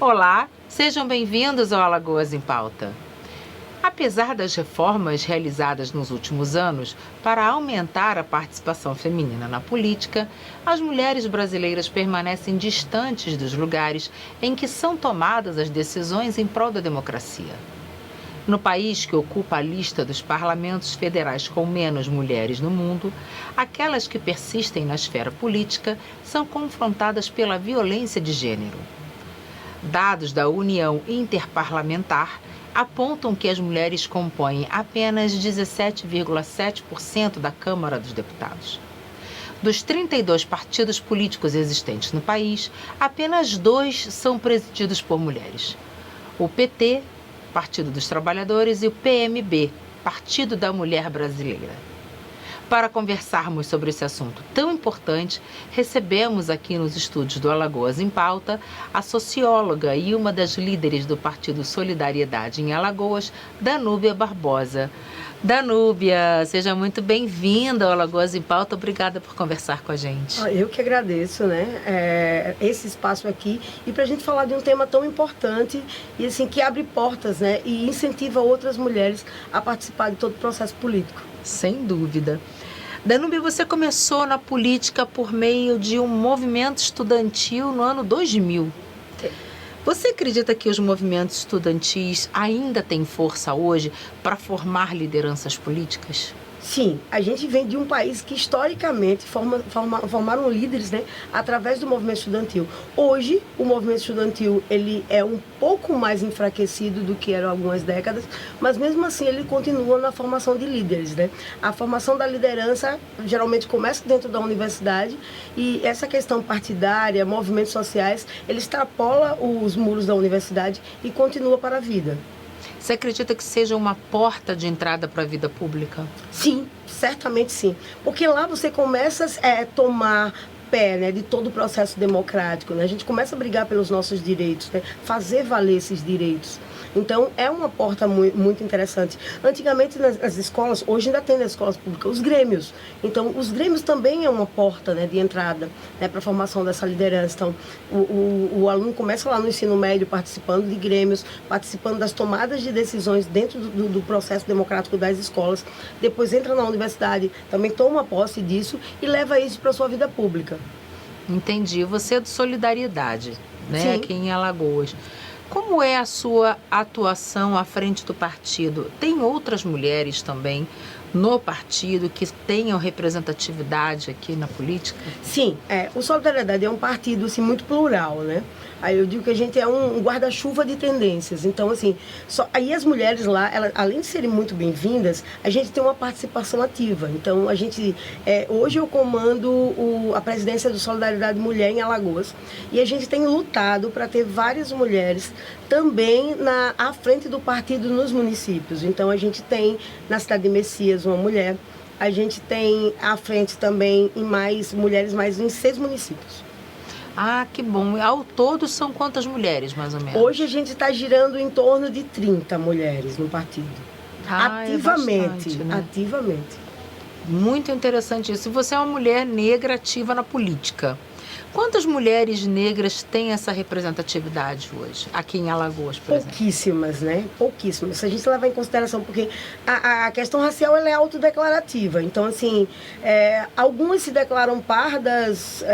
Olá, sejam bem-vindos ao Alagoas em Pauta. Apesar das reformas realizadas nos últimos anos para aumentar a participação feminina na política, as mulheres brasileiras permanecem distantes dos lugares em que são tomadas as decisões em prol da democracia. No país que ocupa a lista dos parlamentos federais com menos mulheres no mundo, aquelas que persistem na esfera política são confrontadas pela violência de gênero. Dados da União Interparlamentar apontam que as mulheres compõem apenas 17,7% da Câmara dos Deputados. Dos 32 partidos políticos existentes no país, apenas 2 são presididos por mulheres: o PT, Partido dos Trabalhadores, e o PMB, Partido da Mulher Brasileira. Para conversarmos sobre esse assunto tão importante, recebemos aqui nos estúdios do Alagoas em Pauta a socióloga e uma das líderes do Partido Solidariedade em Alagoas, Danúbia Barbosa. Danúbia, seja muito bem-vinda ao Alagoas em Pauta. Obrigada por conversar com a gente. Eu que agradeço, né, esse espaço aqui, e para a gente falar de um tema tão importante e assim que abre portas, né, e incentiva outras mulheres a participar de todo o processo político. Sem dúvida. Danúbia, você começou na política por meio de um movimento estudantil no ano 2000. Você acredita que os movimentos estudantis ainda têm força hoje para formar lideranças políticas? Sim, a gente vem de um país que historicamente formaram líderes, né, através do movimento estudantil. Hoje, o movimento estudantil ele é um pouco mais enfraquecido do que era há algumas décadas, mas mesmo assim ele continua na formação de líderes, né? A formação da liderança geralmente começa dentro da universidade, e essa questão partidária, movimentos sociais, ele extrapola os muros da universidade e continua para a vida. Você acredita que seja uma porta de entrada para a vida pública? Sim, certamente sim. Porque lá você começa a tomar pé, né, de todo o processo democrático, né? A gente começa a brigar pelos nossos direitos, né? Fazer valer esses direitos. Então, é uma porta muito interessante. Antigamente, nas escolas, hoje ainda tem nas escolas públicas, os grêmios. Então, os grêmios também é uma porta, né, de entrada, né, para a formação dessa liderança. Então, o aluno começa lá no ensino médio participando de grêmios, participando das tomadas de decisões dentro do processo democrático das escolas. Depois entra na universidade, também toma posse disso e leva isso para a sua vida pública. Entendi. Você é de Solidariedade, né, Sim. aqui em Alagoas. Como é a sua atuação à frente do partido? Tem outras mulheres também no partido que tenham representatividade aqui na política? Sim, o Solidariedade é um partido assim, muito plural, né? Aí eu digo que a gente é um guarda-chuva de tendências. Então, assim, aí as mulheres lá, além de serem muito bem-vindas, a gente tem uma participação ativa. Então, a gente, hoje eu comando a presidência do Solidariedade Mulher em Alagoas, e a gente tem lutado para ter várias mulheres também à frente do partido nos municípios. Então, a gente tem na cidade de Messias uma mulher, a gente tem à frente também mulheres mais em 6 municípios. Ah, que bom. Ao todo são quantas mulheres, mais ou menos? Hoje a gente está girando em torno de 30 mulheres no partido. Ativamente, é bastante, né? Ativamente. Muito interessante isso. Você é uma mulher negra ativa na política. Quantas mulheres negras têm essa representatividade hoje, aqui em Alagoas, por exemplo? Pouquíssimas, né? Pouquíssimas. Se a gente levar em consideração, porque a questão racial ela é autodeclarativa. Então, assim, algumas se declaram pardas,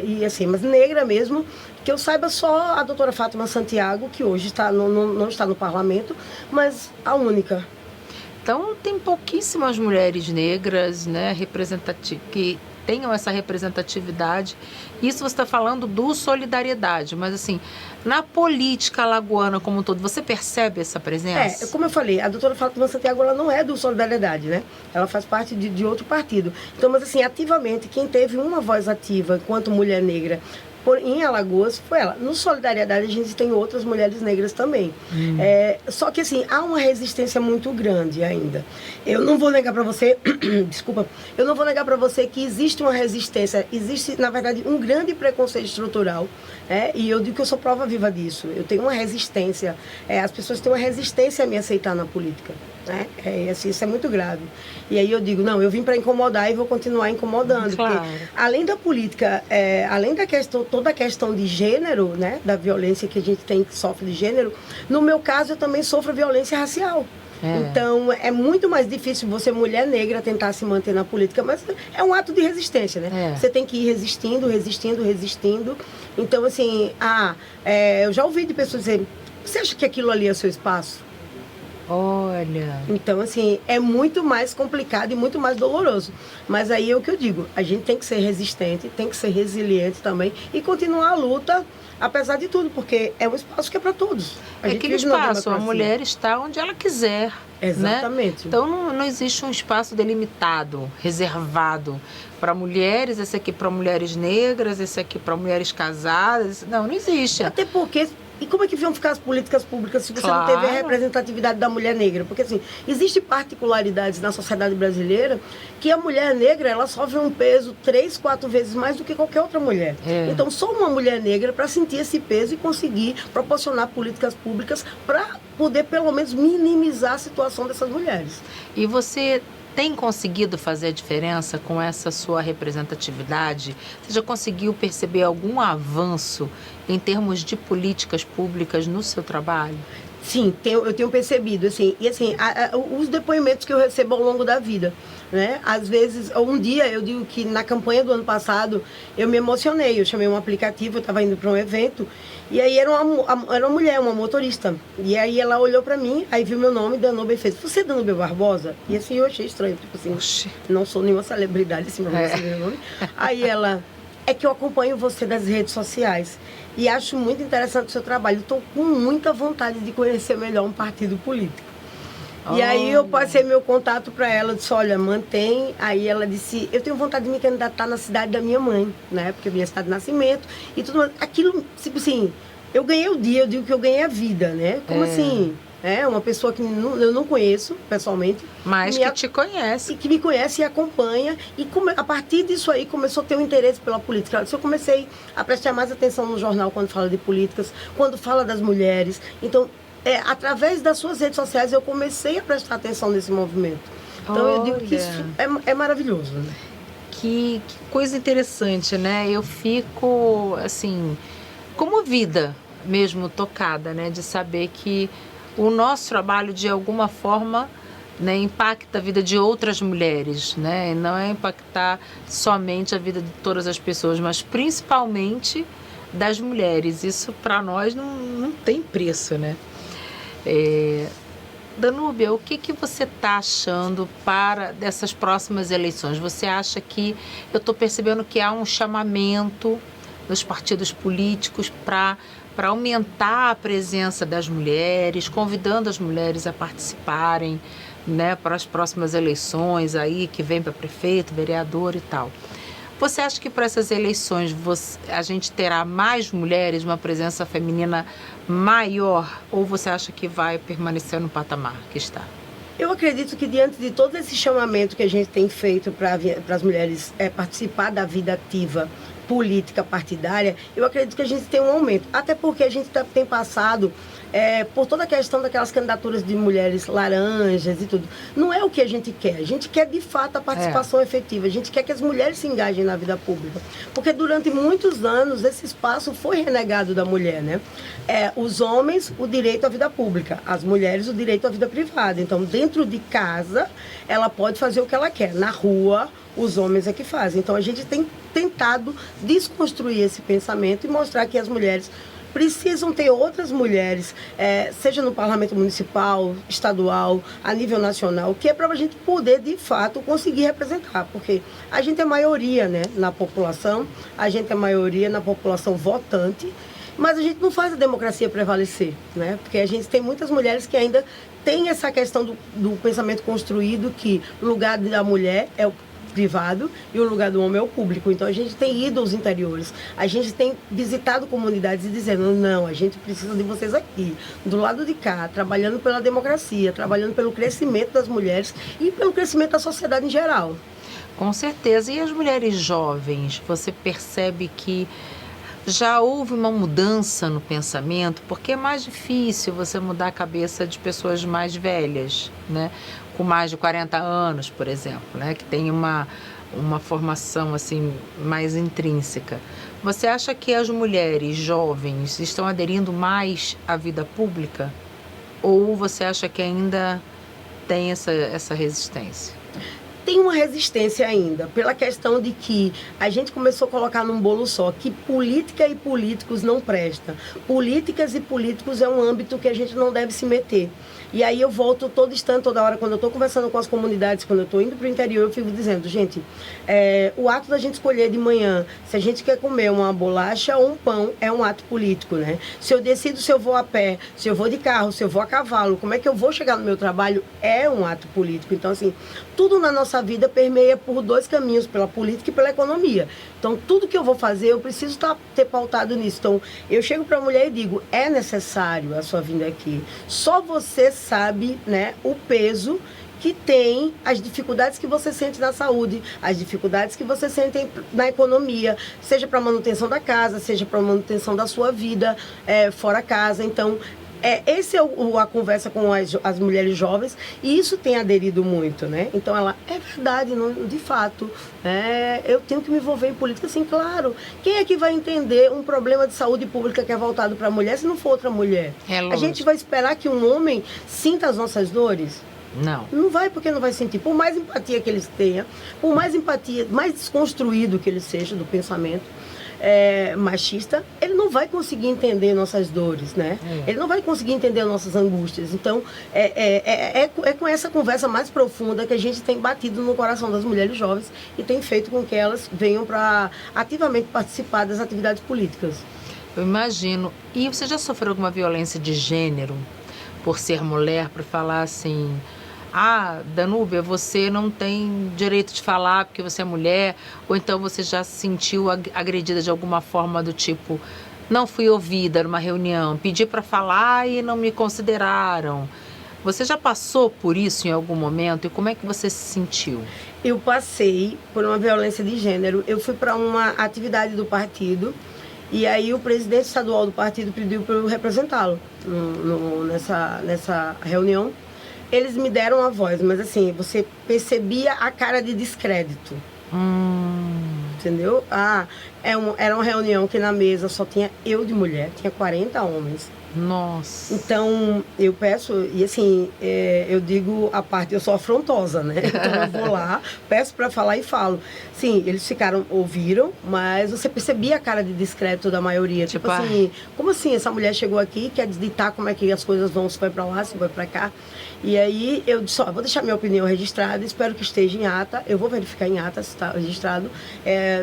e assim, mas negra mesmo, que eu saiba só a doutora Fátima Santiago, que hoje não está no parlamento, mas a única. Então, tem pouquíssimas mulheres negras, né, que tenham essa representatividade. Isso você está falando do Solidariedade, mas assim, na política alagoana como um todo, você percebe essa presença? Como eu falei, a doutora Fátima Santiago ela não é do Solidariedade, né? Ela faz parte de outro partido. Então, mas assim, ativamente, quem teve uma voz ativa enquanto mulher negra em Alagoas foi ela. No Solidariedade a gente tem outras mulheres negras também. Só que assim, há uma resistência muito grande ainda. Eu não vou negar para você, desculpa, eu não vou negar para você que existe uma resistência, existe na verdade um grande preconceito estrutural, e eu digo que eu sou prova viva disso. Eu tenho uma resistência, as pessoas têm uma resistência a me aceitar na política. né? Assim, isso é muito grave. E aí eu digo, não, eu vim para incomodar e vou continuar incomodando. Claro. Porque além da política, além da questão, toda a questão de gênero, né, da violência que a gente tem, que sofre de gênero, no meu caso eu também sofro violência racial. Então, é muito mais difícil você, mulher negra, tentar se manter na política, mas é um ato de resistência, né? Você tem que ir resistindo, resistindo, resistindo. Então, assim, eu já ouvi de pessoas dizer, você acha que aquilo ali é o seu espaço? Olha. Então, assim, é muito mais complicado e muito mais doloroso. Mas aí é o que eu digo, a gente tem que ser resistente, tem que ser resiliente também e continuar a luta, apesar de tudo, porque é um espaço que é para todos. É aquele espaço, a mulher está onde ela quiser. Exatamente. Né? Então não existe um espaço delimitado, reservado para mulheres, esse aqui para mulheres negras, esse aqui para mulheres casadas. Não existe. Até porque... E como é que vão ficar as políticas públicas se você não teve a representatividade da mulher negra? Porque, assim, existem particularidades na sociedade brasileira que a mulher negra, ela sofre um peso 3, 4 vezes mais do que qualquer outra mulher. Então, só uma mulher negra para sentir esse peso e conseguir proporcionar políticas públicas para poder, pelo menos, minimizar a situação dessas mulheres. E você tem conseguido fazer a diferença com essa sua representatividade? Você já conseguiu perceber algum avanço em termos de políticas públicas no seu trabalho? Sim, eu tenho percebido, assim, e assim, os depoimentos que eu recebo ao longo da vida, né? Às vezes, um dia, eu digo que na campanha do ano passado, eu me emocionei, eu chamei um aplicativo, eu estava indo para um evento, e aí era uma mulher, uma motorista, e aí ela olhou para mim, aí viu meu nome, Danúbia, e fez, você é Danúbia Barbosa? E assim, eu achei estranho, tipo assim, oxi, não sou nenhuma celebridade, assim, pra você ver meu nome. Aí ela, é que eu acompanho você nas redes sociais, e acho muito interessante o seu trabalho. Estou com muita vontade de conhecer melhor um partido político. E aí eu passei meu contato para ela, disse, olha, mantém. Aí ela disse, eu tenho vontade de me candidatar na cidade da minha mãe, né? Porque é minha cidade de nascimento e tudo mais. Aquilo, tipo assim, eu ganhei o dia, eu digo que eu ganhei a vida, né? Como assim? Uma pessoa que eu não conheço pessoalmente. Mas que te conhece. E que me conhece e acompanha. E a partir disso aí começou a ter um interesse pela política. Eu comecei a prestar mais atenção no jornal quando fala de políticas, quando fala das mulheres. Então, através das suas redes sociais eu comecei a prestar atenção nesse movimento. Então, eu digo que isso é maravilhoso. Né? Que coisa interessante, né? Eu fico, assim, comovida mesmo, tocada, né? De saber que o nosso trabalho, de alguma forma, né, impacta a vida de outras mulheres, né? E não é impactar somente a vida de todas as pessoas, mas principalmente das mulheres. Isso, para nós, não tem preço, né? Danúbia, o que você está achando para dessas próximas eleições? Você acha que... Eu estou percebendo que há um chamamento dos partidos políticos para aumentar a presença das mulheres, convidando as mulheres a participarem, né, para as próximas eleições aí, que vem para prefeito, vereador e tal. Você acha que para essas eleições a gente terá mais mulheres, uma presença feminina maior, ou você acha que vai permanecer no patamar que está? Eu acredito que diante de todo esse chamamento que a gente tem feito para as mulheres participar da vida ativa política partidária, eu acredito que a gente tem um aumento. Até porque a gente tem passado por toda a questão daquelas candidaturas de mulheres laranjas e tudo. Não é o que a gente quer. A gente quer, de fato, a participação efetiva. A gente quer que as mulheres se engajem na vida pública. Porque durante muitos anos esse espaço foi renegado da mulher, né? Os homens, o direito à vida pública. As mulheres, o direito à vida privada. Então, dentro de casa, ela pode fazer o que ela quer. Na rua, os homens é que fazem. Então, a gente tem tentado desconstruir esse pensamento e mostrar que as mulheres precisam ter outras mulheres, seja no parlamento municipal, estadual, a nível nacional, que é para a gente poder, de fato, conseguir representar. Porque a gente é maioria, né, na população, a gente é maioria na população votante, mas a gente não faz a democracia prevalecer, né? Porque a gente tem muitas mulheres que ainda têm essa questão do pensamento construído que o lugar da mulher é o privado e o lugar do homem é o público. Então a gente tem ido aos interiores, a gente tem visitado comunidades e dizendo, não, a gente precisa de vocês aqui, do lado de cá, trabalhando pela democracia, trabalhando pelo crescimento das mulheres e pelo crescimento da sociedade em geral. Com certeza. E as mulheres jovens, você percebe que já houve uma mudança no pensamento, porque é mais difícil você mudar a cabeça de pessoas mais velhas, né? Com mais de 40 anos, por exemplo, né? Que tem uma formação assim mais intrínseca. Você acha que as mulheres jovens estão aderindo mais à vida pública? Ou você acha que ainda tem essa resistência? Tem uma resistência ainda, pela questão de que a gente começou a colocar num bolo só, que política e políticos não prestam. Políticas e políticos é um âmbito que a gente não deve se meter. E aí eu volto todo instante, toda hora, quando eu estou conversando com as comunidades, quando eu estou indo para o interior, eu fico dizendo, gente, o ato da gente escolher de manhã, se a gente quer comer uma bolacha ou um pão, é um ato político, né? Se eu decido se eu vou a pé, se eu vou de carro, se eu vou a cavalo, como é que eu vou chegar no meu trabalho, é um ato político. Então, assim, tudo na nossa vida permeia por dois caminhos, pela política e pela economia. Então, tudo que eu vou fazer, eu preciso ter pautado nisso. Então, eu chego para a mulher e digo, é necessário a sua vinda aqui. Só você sabe, né, o peso que tem, as dificuldades que você sente na saúde, as dificuldades que você sente na economia, seja para manutenção da casa, seja para manutenção da sua vida fora casa. Então, esse é a conversa com as mulheres jovens, e isso tem aderido muito, né? Então ela, é verdade, não, de fato, eu tenho que me envolver em política, assim, claro. Quem é que vai entender um problema de saúde pública que é voltado para a mulher se não for outra mulher? A gente vai esperar que um homem sinta as nossas dores? Não. Não vai, porque não vai sentir. Por mais empatia que eles tenham, por mais empatia, mais desconstruído que ele seja do pensamento, machista, ele não vai conseguir entender nossas dores, né? Ele não vai conseguir entender nossas angústias. Então, é com essa conversa mais profunda que a gente tem batido no coração das mulheres jovens e tem feito com que elas venham para ativamente participar das atividades políticas. Eu imagino. E você já sofreu alguma violência de gênero por ser mulher, por falar assim... Ah, Danúbia, você não tem direito de falar porque você é mulher, ou então você já se sentiu agredida de alguma forma do tipo, não fui ouvida numa reunião, pedi para falar e não me consideraram. Você já passou por isso em algum momento e como é que você se sentiu? Eu passei por uma violência de gênero. Eu fui para uma atividade do partido e aí o presidente estadual do partido pediu para eu representá-lo nessa reunião. Eles me deram a voz, mas assim, você percebia a cara de descrédito. Entendeu? Era uma reunião que na mesa só tinha eu de mulher, tinha 40 homens. Nossa. Então, eu peço, e assim, eu digo a parte, eu sou afrontosa, né? Então eu vou lá, peço para falar e falo. Sim, eles ouviram, mas você percebia a cara de descrédito da maioria. Tipo assim, como assim essa mulher chegou aqui, quer ditar como é que as coisas vão, se vai para lá, se vai para cá. E aí eu disse, vou deixar minha opinião registrada, espero que esteja em ata, eu vou verificar em ata se está registrado.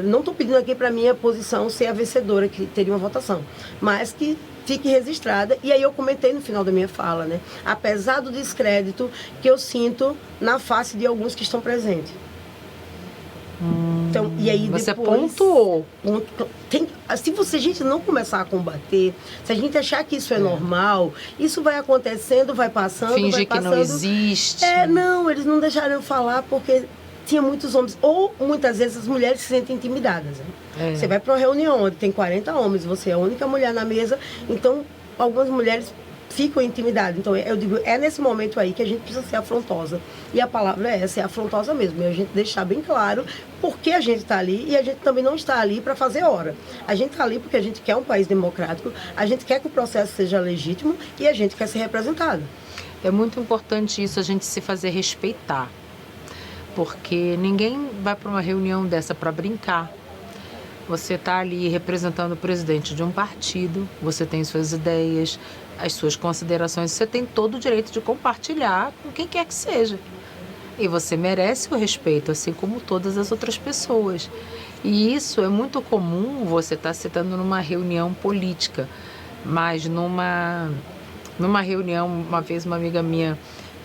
Não estou pedindo aqui para minha posição ser a vencedora, que teria uma votação, mas que fique registrada. E aí eu comentei no final da minha fala, né? Apesar do descrédito que eu sinto na face de alguns que estão presentes. Então, e aí você depois, pontuou. Se a gente não começar a combater, se a gente achar que isso é normal, isso vai acontecendo, vai passando, Finge vai passando. Que não existe. Não, eles não deixaram eu falar porque tinha muitos homens, ou muitas vezes as mulheres se sentem intimidadas. Né? Você vai para uma reunião onde tem 40 homens, você é a única mulher na mesa, então algumas mulheres ficam intimidadas. Então eu digo, é nesse momento aí que a gente precisa ser afrontosa. E a palavra é essa, é afrontosa mesmo. E a gente deixar bem claro por que a gente está ali, e a gente também não está ali para fazer hora. A gente está ali porque a gente quer um país democrático, a gente quer que o processo seja legítimo e a gente quer ser representado. É muito importante isso, a gente se fazer respeitar. Porque ninguém vai para uma reunião dessa para brincar. Você está ali representando o presidente de um partido, você tem suas ideias, as suas considerações, você tem todo o direito de compartilhar com quem quer que seja. E você merece o respeito, assim como todas as outras pessoas. E isso é muito comum você estar citando numa reunião política, mas numa reunião, uma vez uma amiga minha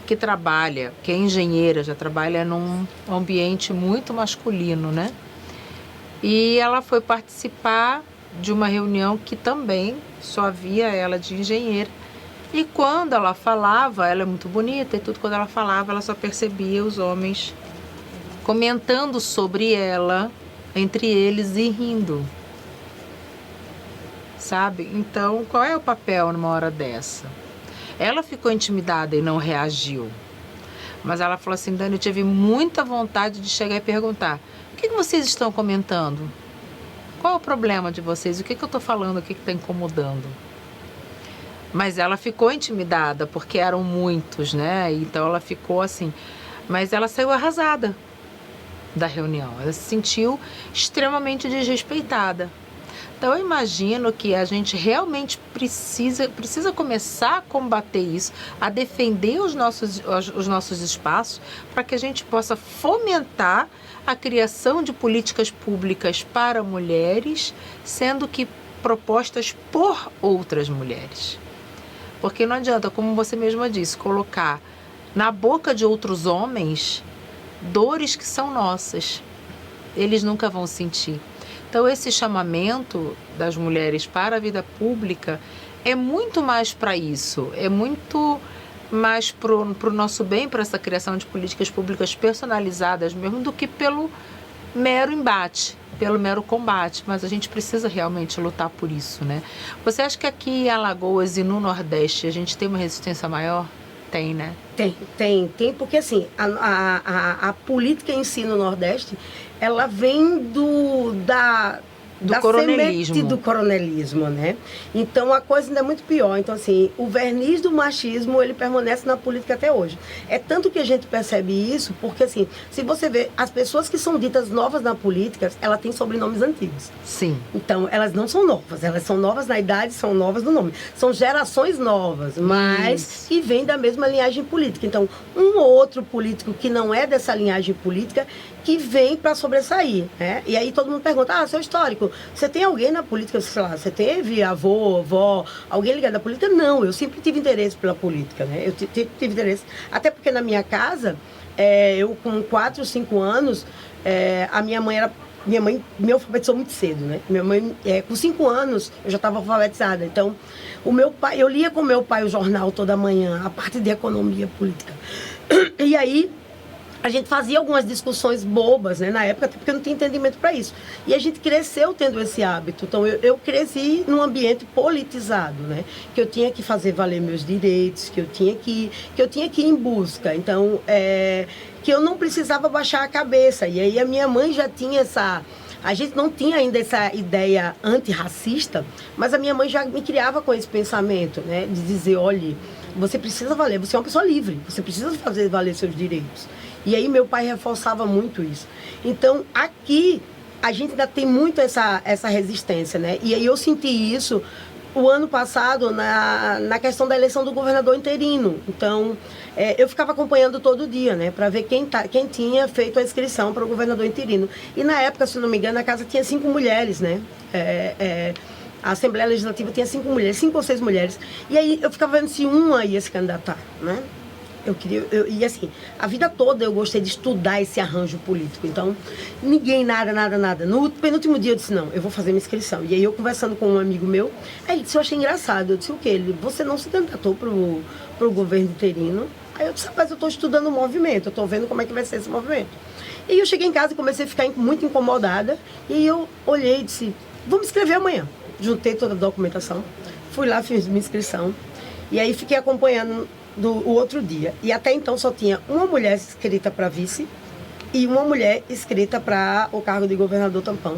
que trabalha, que é engenheira, já trabalha num ambiente muito masculino, né? E ela foi participar de uma reunião que também só havia ela de engenheira. E quando ela falava, ela é muito bonita e tudo, quando ela falava, ela só percebia os homens comentando sobre ela, entre eles e rindo. sabe? Então, qual é o papel numa hora dessa? Ela ficou intimidada e não reagiu. Mas ela falou assim, Dani, eu tive muita vontade de chegar e perguntar, o que vocês estão comentando? Qual é o problema de vocês? O que eu estou falando? O que está incomodando? Mas ela ficou intimidada, porque eram muitos, né? Então ela ficou assim. Mas ela saiu arrasada da reunião. Ela se sentiu extremamente desrespeitada. Então eu imagino que a gente realmente precisa começar a combater isso, a defender os nossos espaços, para que a gente possa fomentar a criação de políticas públicas para mulheres, sendo que propostas por outras mulheres. Porque não adianta, como você mesma disse, colocar na boca de outros homens dores que são nossas. Eles nunca vão sentir. Então, esse chamamento das mulheres para a vida pública é muito mais para isso, é muito mais para o nosso bem, para essa criação de políticas públicas personalizadas mesmo, do que pelo mero embate, pelo mero combate. Mas a gente precisa realmente lutar por isso, né? Você acha que aqui em Alagoas e no Nordeste a gente tem uma resistência maior? Tem, né? Tem, porque assim, a política em si no Nordeste, ela vem da coronelismo. semente do coronelismo, né? Então a coisa ainda é muito pior. Então assim, o verniz do machismo, ele permanece na política até hoje. É tanto que a gente percebe isso, porque assim, se você vê, as pessoas que são ditas novas na política, elas têm sobrenomes antigos. Sim. Então elas não são novas, elas são novas na idade, são novas no nome. São gerações novas, mas que vêm da mesma linhagem política. Então, um ou outro político que não é dessa linhagem política, que vem para sobressair, né? E aí todo mundo pergunta, seu histórico, você tem alguém na política, sei lá, você teve avô, avó, alguém ligado à política? Não, eu sempre tive interesse pela política, né? Eu tive interesse, até porque na minha casa, eu com 4, 5 anos, a minha mãe me alfabetizou muito cedo, né? Minha mãe, com 5 anos, eu já estava alfabetizada. Então, o meu pai, eu lia com meu pai o jornal toda manhã, a parte de economia política. E aí, a gente fazia algumas discussões bobas, né, na época, até porque eu não tinha entendimento para isso. E a gente cresceu tendo esse hábito. Então, eu cresci num ambiente politizado, né, que eu tinha que fazer valer meus direitos, que eu tinha que ir em busca. Então, que eu não precisava baixar a cabeça. E aí a minha mãe já tinha essa... A gente não tinha ainda essa ideia antirracista, mas a minha mãe já me criava com esse pensamento, né, de dizer, olha, você precisa valer, você é uma pessoa livre, você precisa fazer valer seus direitos. E aí meu pai reforçava muito isso. Então, aqui, a gente ainda tem muito essa resistência, né? E aí eu senti isso o ano passado na questão da eleição do governador interino. Então, eu ficava acompanhando todo dia, né? Para ver quem tinha feito a inscrição para o governador interino. E na época, se não me engano, a casa tinha 5 mulheres, né? A Assembleia Legislativa tinha 5 mulheres, 5 ou 6 mulheres. E aí eu ficava vendo se uma ia se candidatar, né? E assim, a vida toda eu gostei de estudar esse arranjo político. Então, ninguém, nada. No penúltimo dia eu disse, não, eu vou fazer minha inscrição. E aí eu conversando com um amigo meu, aí ele disse, eu achei engraçado. Eu disse, o quê? Ele, você não se candidatou pro governo interino? Aí eu disse, rapaz, eu estou estudando o movimento, eu estou vendo como é que vai ser esse movimento. E aí eu cheguei em casa e comecei a ficar muito incomodada. E aí eu olhei e disse, vou me inscrever amanhã. Juntei toda a documentação, fui lá, fiz minha inscrição. E aí fiquei acompanhando o outro dia. E até então só tinha uma mulher inscrita para vice e uma mulher inscrita para o cargo de governador tampão.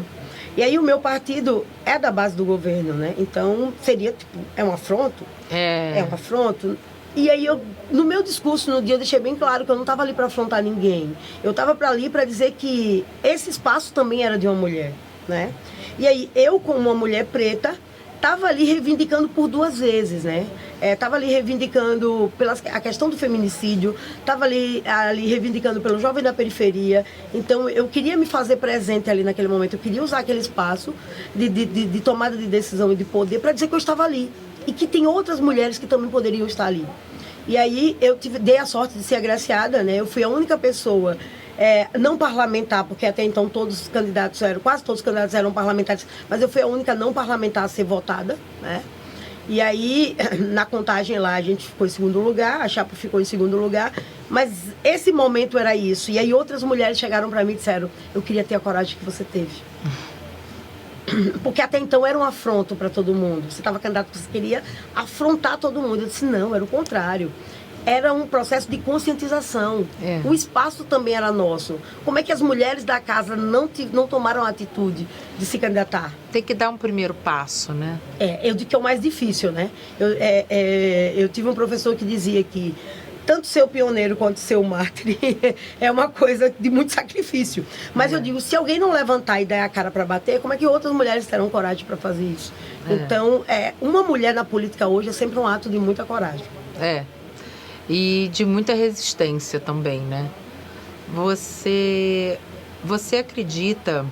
E aí o meu partido é da base do governo, né? Então seria tipo, é um afronto? É um afronto. E aí no meu discurso no dia eu deixei bem claro que eu não estava ali para afrontar ninguém. Eu estava ali para dizer que esse espaço também era de uma mulher, né? E aí eu, como uma mulher preta, estava ali reivindicando por 2 vezes, né? Estava ali reivindicando a questão do feminicídio, estava ali reivindicando pelo jovem da periferia. Então, eu queria me fazer presente ali naquele momento, eu queria usar aquele espaço de tomada de decisão e de poder para dizer que eu estava ali. E que tem outras mulheres que também poderiam estar ali. E aí, dei a sorte de ser agraciada, né? Eu fui a única pessoa... não parlamentar, porque até então quase todos os candidatos eram parlamentares, mas eu fui a única não parlamentar a ser votada, né? E aí, na contagem lá, a gente ficou em segundo lugar, a chapa ficou em segundo lugar, mas esse momento era isso. E aí outras mulheres chegaram para mim e disseram, eu queria ter a coragem que você teve. Porque até então era um afronto para todo mundo. Você estava candidato porque você queria afrontar todo mundo. Eu disse, não, era o contrário. Era um processo de conscientização. O espaço também era nosso. Como é que as mulheres da casa não tomaram a atitude de se candidatar? Tem que dar um primeiro passo, né? Eu digo que é o mais difícil, né? Eu tive um professor que dizia que tanto ser o pioneiro quanto ser o mártir é uma coisa de muito sacrifício. Mas eu digo, se alguém não levantar e dar a cara para bater, como é que outras mulheres terão coragem para fazer isso? Então, uma mulher na política hoje é sempre um ato de muita coragem. E de muita resistência também, né? Você acredita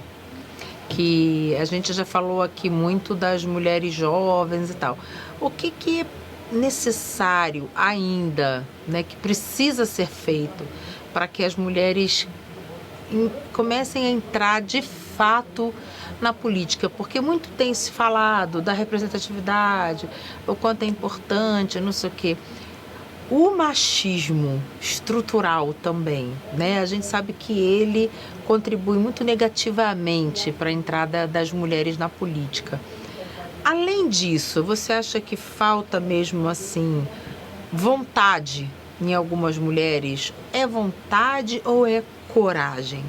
que a gente já falou aqui muito das mulheres jovens e tal. O que é necessário ainda, né, que precisa ser feito para que as mulheres comecem a entrar de fato na política? Porque muito tem se falado da representatividade, o quanto é importante, não sei o quê. O machismo estrutural também, né? A gente sabe que ele contribui muito negativamente para a entrada das mulheres na política. Além disso, você acha que falta mesmo assim vontade em algumas mulheres? É vontade ou é coragem?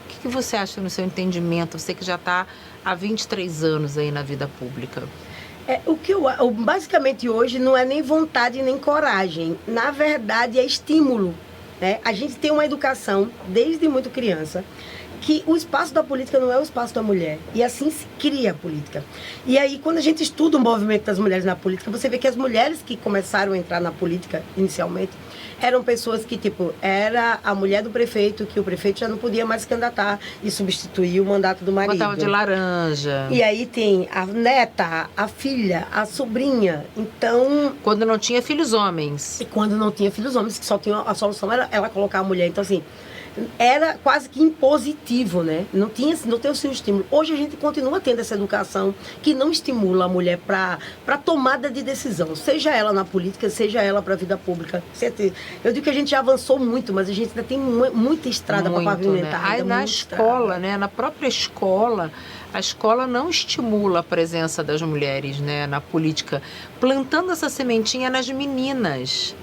O que você acha no seu entendimento? Você que já está há 23 anos aí na vida pública. Basicamente hoje não é nem vontade nem coragem. Na verdade é estímulo, né? A gente tem uma educação desde muito criança que o espaço da política não é o espaço da mulher. E assim se cria a política. E aí, quando a gente estuda o movimento das mulheres na política, você vê que as mulheres que começaram a entrar na política inicialmente eram pessoas que, era a mulher do prefeito, que o prefeito já não podia mais se candidatar e substituir o mandato do marido. Botava de laranja. E aí tem a neta, a filha, a sobrinha. Então... Quando não tinha filhos homens. E quando não tinha filhos homens, que só tinha a solução era ela colocar a mulher. Então, assim, era quase que impositivo, né? Não tem o seu estímulo. Hoje a gente continua tendo essa educação que não estimula a mulher para tomada de decisão, seja ela na política, seja ela para a vida pública. Eu digo que a gente já avançou muito, mas a gente ainda tem muita estrada para pavimentar. Né? Aí na escola, né? Na própria escola, a escola não estimula a presença das mulheres, né, na política, plantando essa sementinha nas meninas.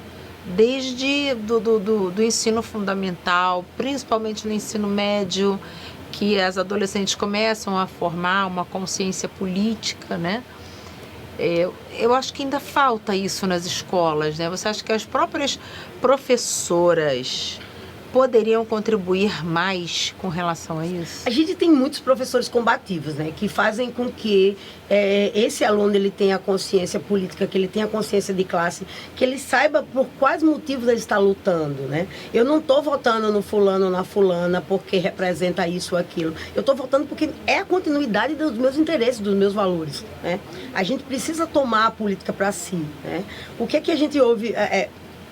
Desde do ensino fundamental, principalmente no ensino médio, que as adolescentes começam a formar uma consciência política, né? Eu acho que ainda falta isso nas escolas, né? Você acha que as próprias professoras poderiam contribuir mais com relação a isso? A gente tem muitos professores combativos, né, que fazem com que esse aluno ele tenha consciência política, que ele tenha consciência de classe, que ele saiba por quais motivos ele está lutando, né? Eu não estou votando no fulano ou na fulana porque representa isso ou aquilo. Eu estou votando porque é a continuidade dos meus interesses, dos meus valores, né? A gente precisa tomar a política para si, né? O que a gente ouve...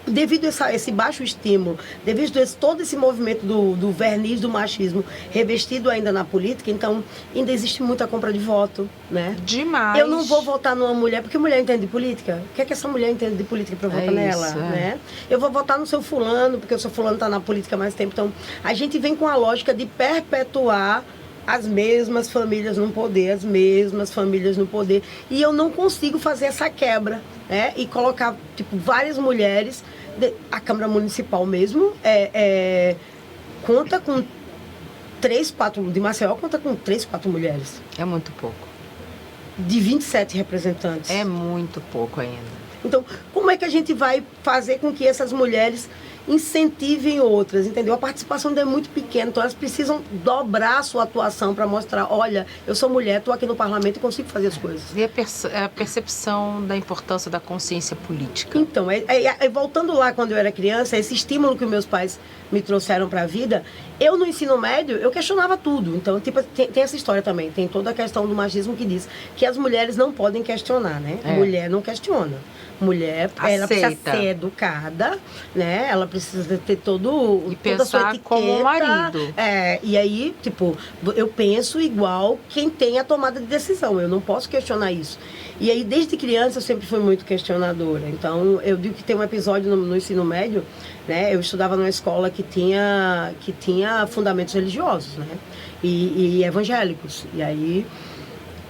devido a esse baixo estímulo, devido a todo esse movimento do verniz do machismo revestido ainda na política, então ainda existe muita compra de voto, né? Demais. Eu não vou votar numa mulher porque mulher entende de política. O que é que essa mulher entende de política para votar nela, né? Eu vou votar no seu fulano porque o seu fulano está na política há mais tempo. Então, a gente vem com a lógica de perpetuar as mesmas famílias no poder, as mesmas famílias no poder. E eu não consigo fazer essa quebra, né? E colocar, várias mulheres... A Câmara Municipal mesmo conta com 3, 4... De Maceió conta com 3, 4 mulheres. É muito pouco. De 27 representantes. É muito pouco ainda. Então, como é que a gente vai fazer com que essas mulheres incentivem outras, entendeu? A participação ainda é muito pequena, então elas precisam dobrar a sua atuação para mostrar, olha, eu sou mulher, estou aqui no parlamento e consigo fazer as coisas. E a percepção da importância da consciência política. Então, voltando lá quando eu era criança, esse estímulo que meus pais me trouxeram para a vida, eu no ensino médio, eu questionava tudo. Então, tem essa história também, tem toda a questão do machismo que diz que as mulheres não podem questionar, né? Mulher não questiona. Mulher, ela precisa ser educada, né? Ela precisa ter toda a sua etiqueta. Como o marido. E aí, eu penso igual quem tem a tomada de decisão. Eu não posso questionar isso. E aí, desde criança, eu sempre fui muito questionadora. Então, eu digo que tem um episódio no ensino médio, né? Eu estudava numa escola que tinha fundamentos religiosos, né? E evangélicos. E aí...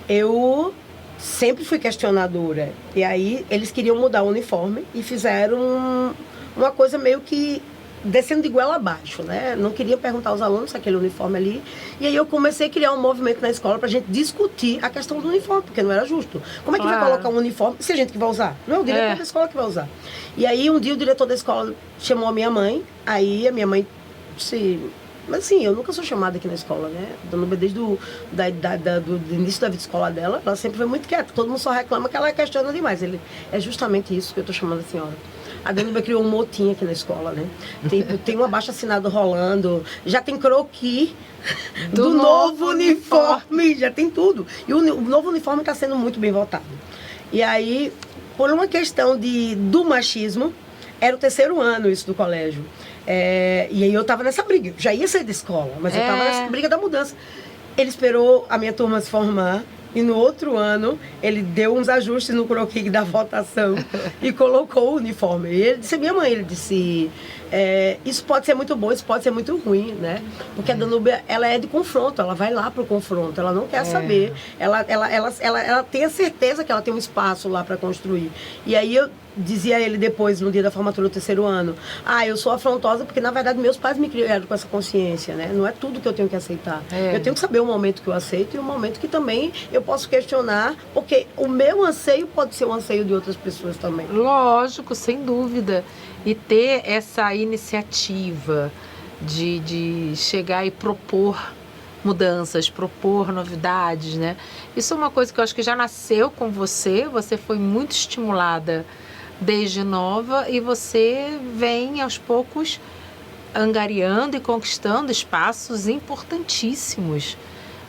Eu sempre fui questionadora. E aí eles queriam mudar o uniforme e fizeram uma coisa meio que descendo de goela abaixo, né? Não queriam perguntar aos alunos se aquele uniforme ali. E aí eu comecei a criar um movimento na escola pra gente discutir a questão do uniforme, porque não era justo. Como é que vai colocar um uniforme se a gente que vai usar? Não é o diretor da escola que vai usar. E aí um dia o diretor da escola chamou a minha mãe, aí a minha mãe disse... Mas assim, eu nunca sou chamada aqui na escola, né? Dona desde do início da vida escolar dela, ela sempre foi muito quieta. Todo mundo só reclama que ela questiona demais. É justamente isso que eu estou chamando a senhora. A Danuba criou um motim aqui na escola, né? Tem um abaixo-assinado rolando, já tem croquis do novo uniforme, já tem tudo. E o novo uniforme está sendo muito bem votado. E aí, por uma questão do machismo, era o 3º ano isso do colégio. E aí eu estava nessa briga, eu já ia sair da escola, mas eu estava nessa briga da mudança. Ele esperou a minha turma se formar e no outro ano ele deu uns ajustes no croquis da votação e colocou o uniforme. E ele disse, minha mãe, ele disse, isso pode ser muito bom, isso pode ser muito ruim, né? Porque a Danúbia, ela é de confronto, ela vai lá pro confronto, ela não quer saber, ela tem a certeza que ela tem um espaço lá para construir. E aí eu dizia ele depois, no dia da formatura do 3º ano, eu sou afrontosa porque, na verdade, meus pais me criaram com essa consciência, né? Não é tudo que eu tenho que aceitar. Eu tenho que saber o momento que eu aceito e o momento que também eu posso questionar, porque o meu anseio pode ser o anseio de outras pessoas também. Lógico, sem dúvida. E ter essa iniciativa de chegar e propor mudanças, propor novidades, né? Isso é uma coisa que eu acho que já nasceu com você foi muito estimulada desde nova e você vem aos poucos angariando e conquistando espaços importantíssimos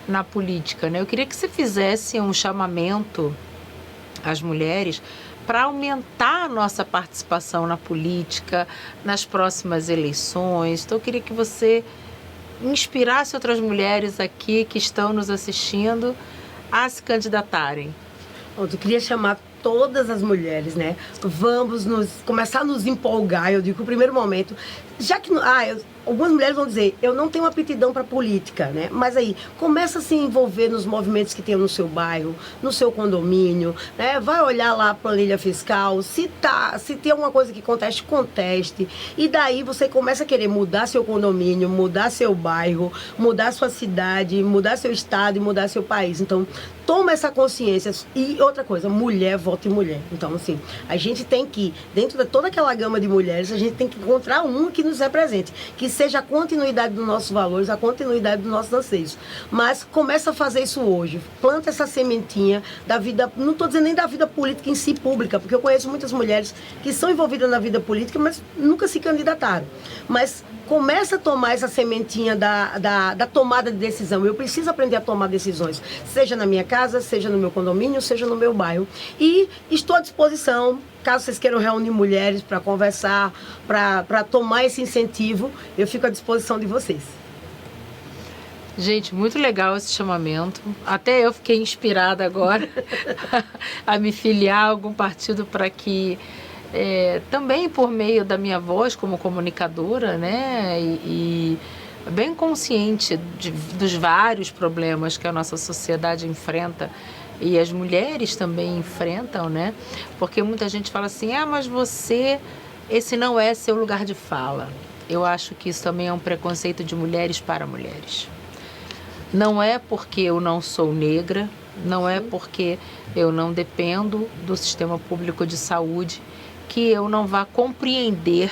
na política, né? Eu queria que você fizesse um chamamento às mulheres para aumentar a nossa participação na política, nas próximas eleições. Então eu queria que você inspirasse outras mulheres aqui que estão nos assistindo a se candidatarem. Eu queria chamar todas as mulheres, né? Vamos começar a nos empolgar. Eu digo, o primeiro momento, já que algumas mulheres vão dizer, eu não tenho aptidão para política, né? Mas aí, começa a se envolver nos movimentos que tem no seu bairro, no seu condomínio, né? Vai olhar lá a planilha fiscal, se tem alguma coisa que conteste. E daí você começa a querer mudar seu condomínio, mudar seu bairro, mudar sua cidade, mudar seu estado e mudar seu país. Então, toma essa consciência. E outra coisa, mulher vota em mulher. Então, assim, a gente tem que, dentro de toda aquela gama de mulheres, a gente tem que encontrar uma que nos represente, que seja a continuidade dos nossos valores, a continuidade dos nossos anseios. Mas começa a fazer isso hoje. Planta essa sementinha da vida, não estou dizendo nem da vida política em si pública, porque eu conheço muitas mulheres que são envolvidas na vida política, mas nunca se candidataram. Mas começa a tomar essa sementinha da tomada de decisão. Eu preciso aprender a tomar decisões, seja na minha casa, seja no meu condomínio, seja no meu bairro. E estou à disposição, caso vocês queiram reunir mulheres para conversar, para tomar esse incentivo, eu fico à disposição de vocês. Gente, muito legal esse chamamento. Até eu fiquei inspirada agora a me filiar a algum partido para que também por meio da minha voz como comunicadora, né, e bem consciente dos vários problemas que a nossa sociedade enfrenta e as mulheres também enfrentam, né, porque muita gente fala assim, mas esse não é seu lugar de fala. Eu acho que isso também é um preconceito de mulheres para mulheres. Não é porque eu não sou negra, não é porque eu não dependo do sistema público de saúde que eu não vá compreender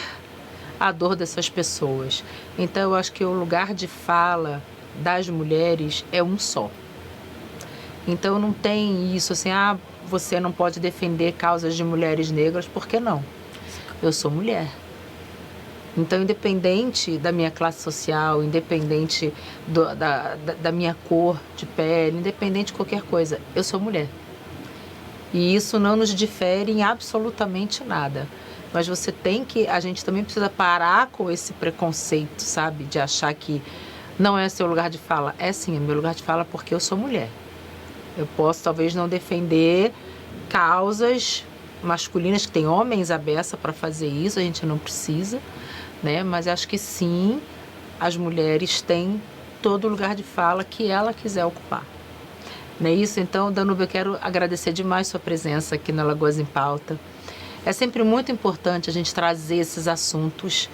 a dor dessas pessoas. Então, eu acho que o lugar de fala das mulheres é um só. Então, não tem isso assim, você não pode defender causas de mulheres negras, por que não? Eu sou mulher. Então, independente da minha classe social, independente da minha cor de pele, independente de qualquer coisa, eu sou mulher. E isso não nos difere em absolutamente nada. Mas a gente também precisa parar com esse preconceito, sabe? De achar que não é seu lugar de fala. É sim, é meu lugar de fala porque eu sou mulher. Eu posso talvez não defender causas masculinas, que tem homens à beça para fazer isso, a gente não precisa, né? Mas acho que sim, as mulheres têm todo o lugar de fala que ela quiser ocupar. Não é isso? Então, Danúbia, eu quero agradecer demais sua presença aqui no Alagoas em Pauta. É sempre muito importante a gente trazer esses assuntos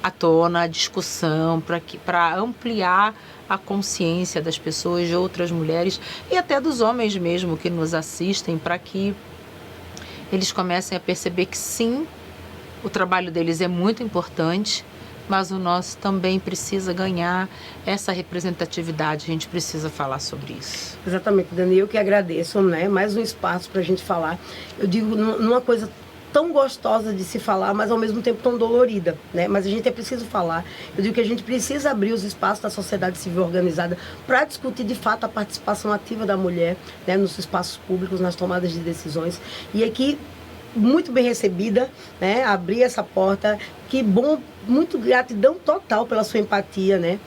à tona, à discussão, para ampliar a consciência das pessoas, de outras mulheres e até dos homens mesmo que nos assistem, para que eles comecem a perceber que sim, o trabalho deles é muito importante, mas o nosso também precisa ganhar essa representatividade, a gente precisa falar sobre isso. Exatamente, Dani, eu que agradeço, né? Mais um espaço para a gente falar. Eu digo, numa coisa tão gostosa de se falar, mas ao mesmo tempo tão dolorida, né? Mas a gente é preciso falar. Eu digo que a gente precisa abrir os espaços da sociedade civil organizada para discutir de fato a participação ativa da mulher, né, nos espaços públicos, nas tomadas de decisões. E aqui, muito bem recebida, né? Abrir essa porta. Que bom, muito gratidão total pela sua empatia, né?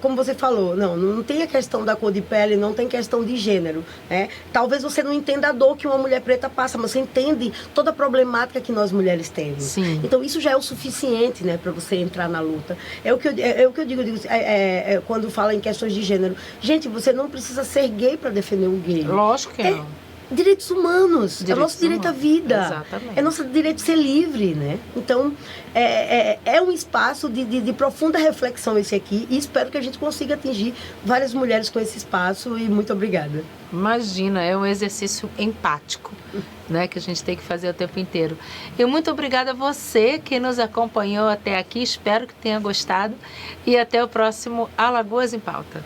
Como você falou, não tem a questão da cor de pele, não tem questão de gênero, né? Talvez você não entenda a dor que uma mulher preta passa, mas você entende toda a problemática que nós mulheres temos. Sim. Então isso já é o suficiente, né, para você entrar na luta. É o que eu digo quando fala em questões de gênero. Gente, você não precisa ser gay para defender um gay. Lógico que não. Direitos humanos, é nosso direito à vida. Exatamente. É nosso direito de ser livre, né? Então, é um espaço de profunda reflexão esse aqui e espero que a gente consiga atingir várias mulheres com esse espaço e muito obrigada. Imagina, é um exercício empático, né, que a gente tem que fazer o tempo inteiro. E muito obrigada a você que nos acompanhou até aqui, espero que tenha gostado e até o próximo Alagoas em Pauta.